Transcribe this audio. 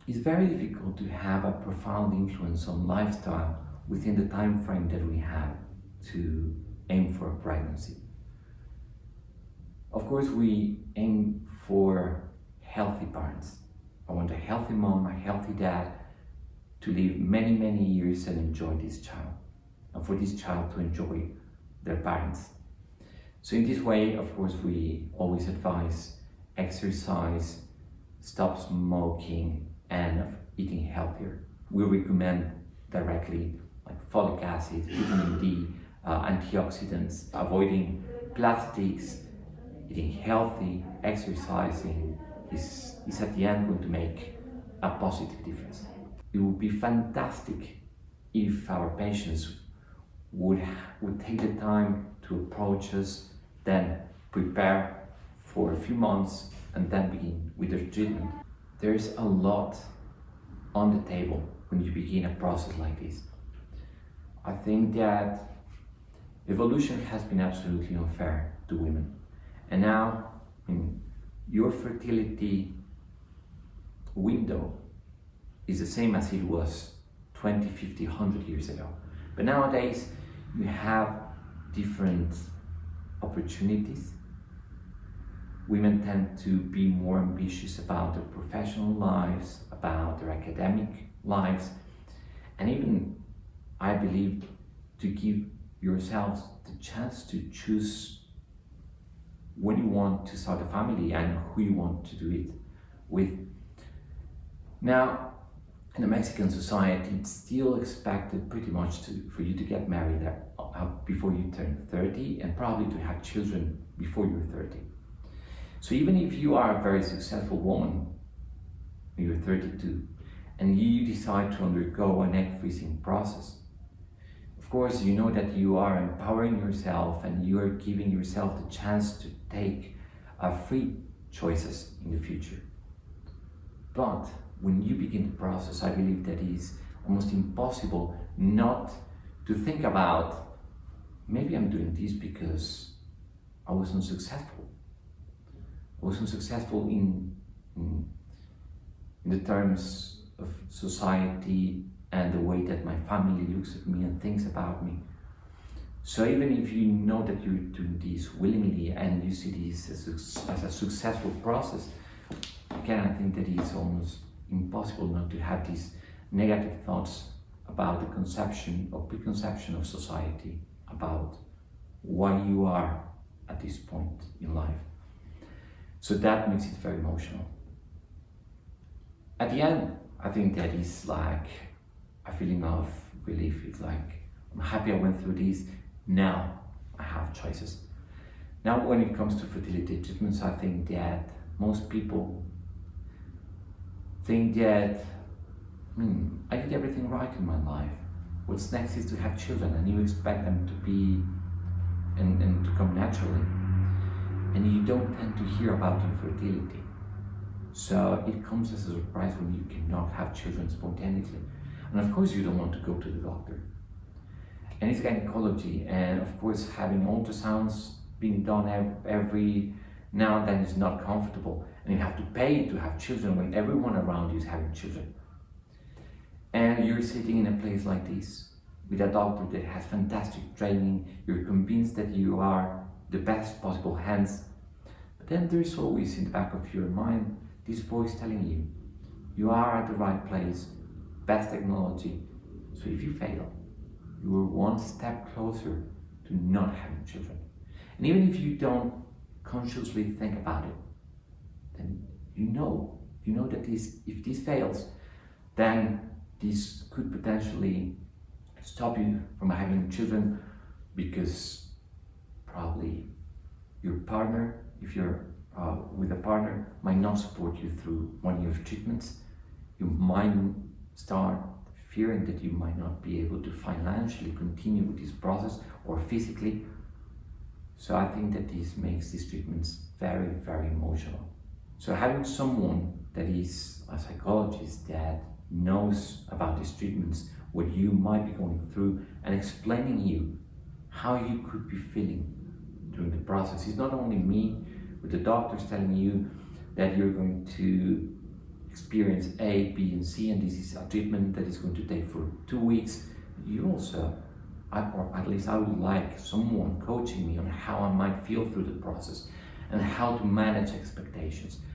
It's very difficult to have a profound influence on lifestyle within the time frame that we have to aim for a pregnancy. Of course, we aim for healthy parents. I want a healthy mom, a healthy dad to live many, many years and enjoy this child, and for this child to enjoy their parents. So in this way, of course, we always advise exercise, stop smoking, and of eating healthier. We recommend directly like folic acid, vitamin D, antioxidants, avoiding plastics, eating healthy, exercising is at the end going to make a positive difference. It would be fantastic if our patients would take the time to approach us, then prepare for a few months and then begin with their treatment. There's a lot on the table when you begin a process like this. I think that evolution has been absolutely unfair to women. And now, your fertility window is the same as it was 20, 50, 100 years ago. But nowadays, you have different opportunities. Women tend to be more ambitious about their professional lives, about their academic lives, and even, I believe, to give yourselves the chance to choose when you want to start a family and who you want to do it with. Now, in the Mexican society, it's still expected pretty much for you to get married before you turn 30 and probably to have children before you're 30. So even if you are a very successful woman, you're 32, and you decide to undergo an egg freezing process, of course, you know that you are empowering yourself and you are giving yourself the chance to take free choices in the future. But when you begin the process, I believe that it is almost impossible not to think about, maybe I'm doing this because I was unsuccessful. I was unsuccessful in the terms of society and the way that my family looks at me and thinks about me. So even if you know that you're doing this willingly and you see this as a successful process, again, I think that it's almost impossible not to have these negative thoughts about the conception or preconception of society about why you are at this point in life. So that makes it very emotional. At the end, I think that is like a feeling of relief. It's like, I'm happy I went through this, now I have choices. Now when it comes to fertility treatments, I think that most people think that, I did everything right in my life. What's next is to have children, and you expect them to be and to come naturally. And you don't tend to hear about infertility. So it comes as a surprise when you cannot have children spontaneously. And of course you don't want to go to the doctor. And it's gynecology, and of course having ultrasounds being done every now and then is not comfortable. And you have to pay to have children when everyone around you is having children. And you're sitting in a place like this with a doctor that has fantastic training. You're convinced that you are the best possible hands. But then there's always in the back of your mind this voice telling you, you are at the right place, best technology. So if you fail, you are one step closer to not having children. And even if you don't consciously think about it, then you know that if this fails, then this could potentially stop you from having children, because probably your partner, if you're with a partner, might not support you through 1 year of treatments. You might start fearing that you might not be able to financially continue with this process or physically. So I think that this makes these treatments very, very emotional. So having someone that is a psychologist that knows about these treatments, what you might be going through, and explaining you how you could be feeling during the process. It's not only me, with the doctors telling you that you're going to experience A, B, and C, and this is a treatment that is going to take for 2 weeks. You also, or at least I would like someone coaching me on how I might feel through the process and how to manage expectations.